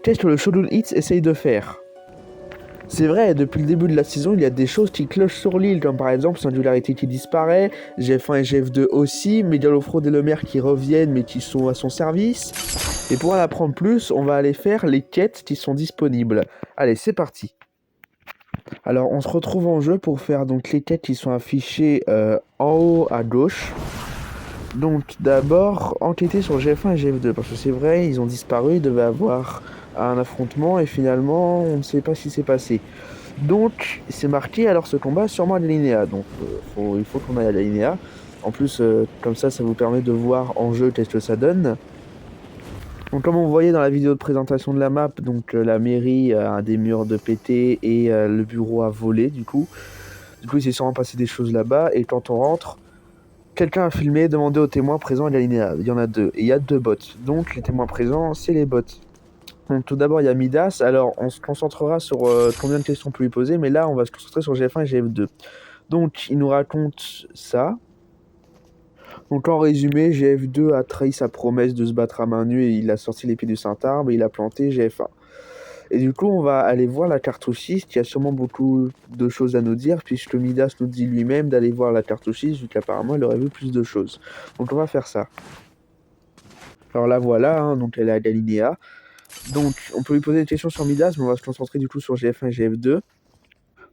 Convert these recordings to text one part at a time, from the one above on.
test que le Shogun Hits essaye de faire. C'est vrai, depuis le début de la saison, il y a des choses qui clochent sur l'île, comme par exemple Singularité qui disparaît, GF1 et GF2 aussi, Mégalofraude et le maire qui reviennent mais qui sont à son service. Et pour en apprendre plus, on va aller faire les quêtes qui sont disponibles. Allez, c'est parti. Alors, on se retrouve en jeu pour faire donc les quêtes qui sont affichées en haut à gauche. Donc, d'abord, enquêter sur GF1 et GF2, parce que c'est vrai, ils ont disparu, ils devaient avoir un affrontement, et finalement, on ne sait pas ce qui s'est passé. Donc, c'est marqué, alors ce combat, sûrement à l'alinéa. Donc, il faut qu'on aille à l'alinéa. En plus, comme ça vous permet de voir en jeu qu'est-ce que ça donne. Donc, comme on voyait dans la vidéo de présentation de la map, donc la mairie a des murs de pété et le bureau a volé, du coup. Du coup, il s'est sûrement passé des choses là-bas, et quand on rentre, quelqu'un a filmé, demandé aux témoins présents à l'alinéa. Il y en a 2, et il y a 2 bots. Donc, les témoins présents, c'est les bots. Donc tout d'abord il y a Midas, alors on se concentrera sur combien de questions on peut lui poser, mais là on va se concentrer sur GF1 et GF2. Donc il nous raconte ça. Donc en résumé, GF2 a trahi sa promesse de se battre à main nue et il a sorti l'épée du Saint-Arbre et il a planté GF1. Et du coup on va aller voir la cartouchiste qui a sûrement beaucoup de choses à nous dire, puisque Midas nous dit lui-même d'aller voir la cartouchiste vu qu'apparemment elle aurait vu plus de choses. Donc on va faire ça. Alors là voilà, hein, donc elle est à l'alinéa. Donc, on peut lui poser des questions sur Midas, mais on va se concentrer du coup sur GF1 et GF2.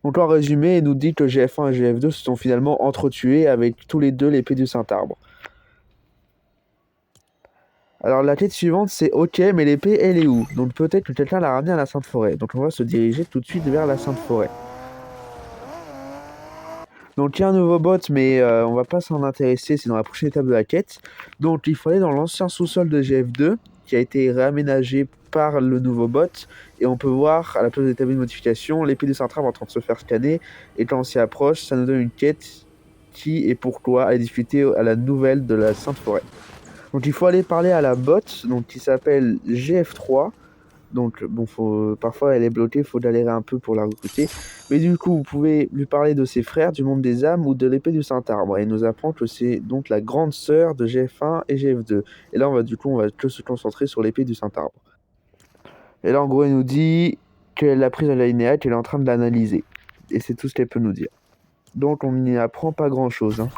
Donc, en résumé, il nous dit que GF1 et GF2 se sont finalement entretués avec tous les deux l'épée du Saint-Arbre. Alors, la quête suivante, c'est OK, mais l'épée, elle est où? Donc, peut-être que quelqu'un l'a ramenée à la Sainte Forêt. Donc, on va se diriger tout de suite vers la Sainte Forêt. Donc, il y a un nouveau bot, mais on va pas s'en intéresser, c'est dans la prochaine étape de la quête. Donc, il faut aller dans l'ancien sous-sol de GF2, qui a été réaménagé par le nouveau bot, et on peut voir, à la place d'établir une modification, l'épée du Saint-Arbre en train de se faire scanner, et quand on s'y approche, ça nous donne une quête qui et pourquoi aller discuter à la nouvelle de la Sainte Forêt. Donc, il faut aller parler à la bot, donc, qui s'appelle GF3. Donc, bon, parfois elle est bloquée, il faut galérer un peu pour la recruter. Mais du coup, vous pouvez lui parler de ses frères, du monde des âmes ou de l'épée du Saint-Arbre. Et il nous apprend que c'est donc la grande sœur de GF1 et GF2. Et là, on va que se concentrer sur l'épée du Saint-Arbre. Et là, en gros, il nous dit qu'elle l'a prise à l'alinéa, qu'elle est en train de l'analyser. Et c'est tout ce qu'elle peut nous dire. Donc, on n'y apprend pas grand-chose, hein.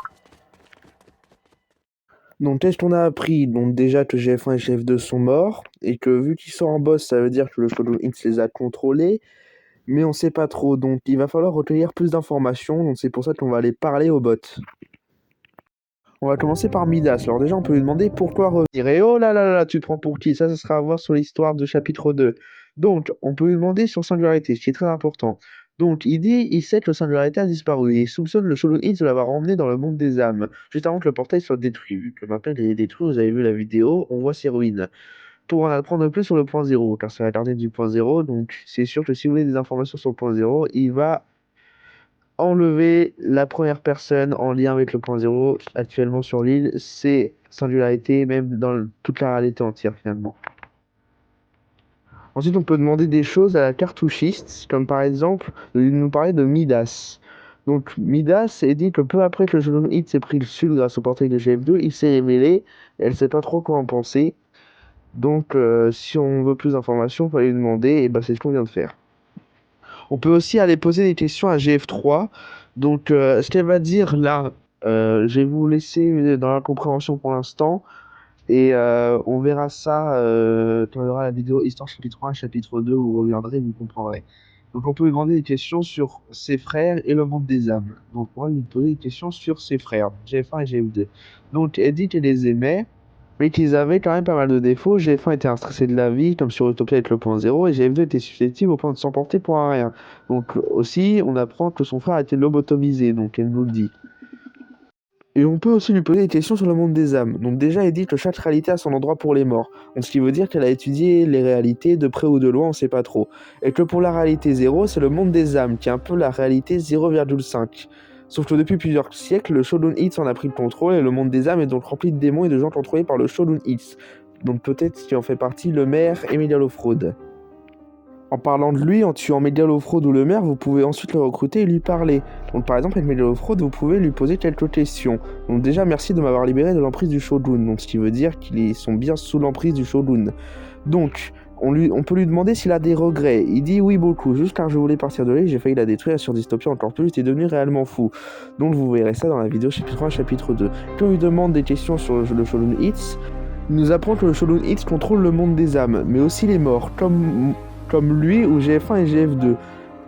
Donc, qu'est-ce qu'on a appris? Donc, déjà que GF1 et GF2 sont morts, et que vu qu'ils sont en boss, ça veut dire que le Shogun X les a contrôlés, mais on sait pas trop. Donc, il va falloir recueillir plus d'informations, donc c'est pour ça qu'on va aller parler aux bots. On va commencer par Midas. Alors, déjà, on peut lui demander pourquoi revenir. Et oh là là là, tu te prends pour qui? Ça sera à voir sur l'histoire de chapitre 2. Donc, on peut lui demander sur Singularité, ce qui est très important. Donc, il sait que le Singularité a disparu et il soupçonne le Shogun X de l'avoir emmené dans le monde des âmes, juste avant que le portail soit détruit. Vu que maintenant il est détruit, vous avez vu la vidéo, on voit ses ruines. Pour en apprendre plus sur le point 0, car ça va tarder du point 0, donc c'est sûr que si vous voulez des informations sur le point 0, il va enlever la première personne en lien avec le point 0 actuellement sur l'île, c'est Singularité, même dans toute la réalité entière finalement. Ensuite, on peut demander des choses à la cartouchiste, comme par exemple, de nous parler de Midas. Donc, Midas est dit que peu après que le Shogun Hit s'est pris le sud grâce au portail de GF2, il s'est révélé, elle ne sait pas trop quoi en penser. Donc, si on veut plus d'informations, il faut aller lui demander, et bah, c'est ce qu'on vient de faire. On peut aussi aller poser des questions à GF3. Donc, ce qu'elle va dire là, je vais vous laisser dans la compréhension pour l'instant. Et on verra ça quand il y aura la vidéo Histoire chapitre 1 chapitre 2 où vous reviendrez et vous comprendrez. Donc on peut lui demander des questions sur ses frères et le monde des âmes. Donc on va lui poser des questions sur ses frères, GF1 et GF2. Donc elle dit qu'elle les aimait, mais qu'ils avaient quand même pas mal de défauts. GF1 était un stressé de la vie, comme sur Utopia avec le point 0, et GF2 était susceptible au point de s'emporter pour un rien. Donc aussi, on apprend que son frère a été lobotomisé, donc elle nous le dit. Et on peut aussi lui poser des questions sur le monde des âmes. Donc déjà, elle dit que chaque réalité a son endroit pour les morts. Donc ce qui veut dire qu'elle a étudié les réalités de près ou de loin, on sait pas trop. Et que pour la réalité 0, c'est le monde des âmes, qui est un peu la réalité 0,5. Sauf que depuis plusieurs siècles, le Shogun X en a pris le contrôle, et le monde des âmes est donc rempli de démons et de gens contrôlés par le Shogun X. Donc peut-être qu'il en fait partie le maire et Mégalofraude. En parlant de lui, en tuant Mégalofraude ou le maire, vous pouvez ensuite le recruter et lui parler. Donc par exemple avec Mégalofraude, vous pouvez lui poser quelques questions. Donc déjà merci de m'avoir libéré de l'emprise du Shogun, donc ce qui veut dire qu'ils sont bien sous l'emprise du Shogun. Donc on peut lui demander s'il a des regrets. Il dit oui, beaucoup. Juste car je voulais partir de l'île, j'ai failli la détruire sur Dystopia encore plus. J'étais devenu réellement fou. Donc vous verrez ça dans la vidéo chapitre 1 chapitre 2. Puis on lui demande des questions sur le Shogun Hits. Il nous apprend que le Shogun Hits contrôle le monde des âmes, mais aussi les morts, comme lui ou GF1 et GF2.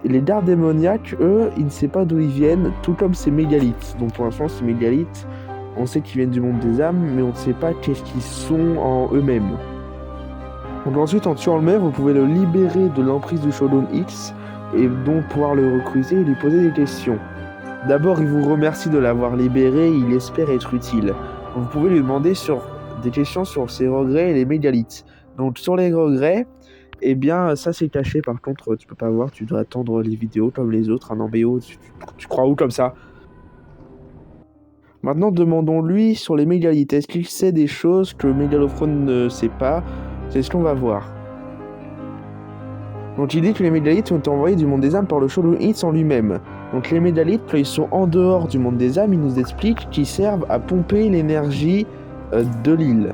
Et les dards démoniaques, eux, il ne sait pas d'où ils viennent, tout comme ces mégalithes. Donc pour l'instant, ces mégalithes, on sait qu'ils viennent du monde des âmes, mais on ne sait pas qu'est-ce qu'ils sont en eux-mêmes. Donc ensuite, en tuant le maire, vous pouvez le libérer de l'emprise du Shogun X, et donc pouvoir le recruter et lui poser des questions. D'abord, il vous remercie de l'avoir libéré, il espère être utile. Donc, vous pouvez lui demander des questions sur ses regrets et les mégalithes. Donc sur les regrets, eh bien ça c'est caché, par contre tu peux pas voir, tu dois attendre les vidéos comme les autres, un MBO, tu crois où comme ça? Maintenant demandons-lui sur les mégalithes, est-ce qu'il sait des choses que Mégalofrone ne sait pas? C'est ce qu'on va voir. Donc il dit que les mégalithes ont été envoyés du monde des âmes par le Shogun Hits en lui-même. Donc les mégalithes, quand ils sont en dehors du monde des âmes, ils nous expliquent qu'ils servent à pomper l'énergie de l'île.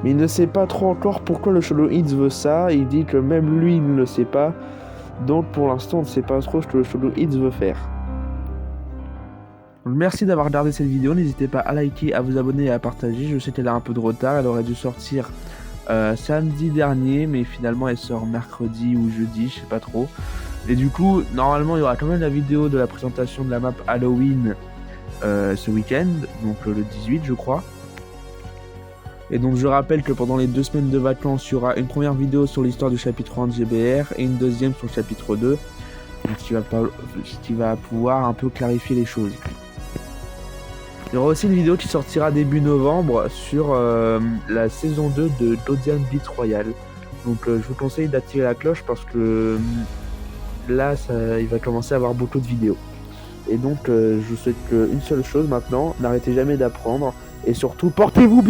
Mais il ne sait pas trop encore pourquoi le Shogun Hits veut ça, il dit que même lui il ne le sait pas, donc pour l'instant on ne sait pas trop ce que le Shogun Hits veut faire. Donc, merci d'avoir regardé cette vidéo, n'hésitez pas à liker, à vous abonner et à partager, je sais qu'elle a un peu de retard, elle aurait dû sortir samedi dernier, mais finalement elle sort mercredi ou jeudi, je sais pas trop. Et du coup, normalement il y aura quand même la vidéo de la présentation de la map Halloween ce week-end, donc le 18 je crois. Et donc je rappelle que pendant les 2 semaines de vacances, il y aura une première vidéo sur l'histoire du chapitre 1 de GBR et une deuxième sur le chapitre 2, donc ce qui va pouvoir un peu clarifier les choses. Il y aura aussi une vidéo qui sortira début novembre sur la saison 2 de Dodian Blitz Royale. Donc je vous conseille d'activer la cloche parce que là il va commencer à avoir beaucoup de vidéos. Et donc je vous souhaite qu'une seule chose maintenant, n'arrêtez jamais d'apprendre et surtout portez-vous bien.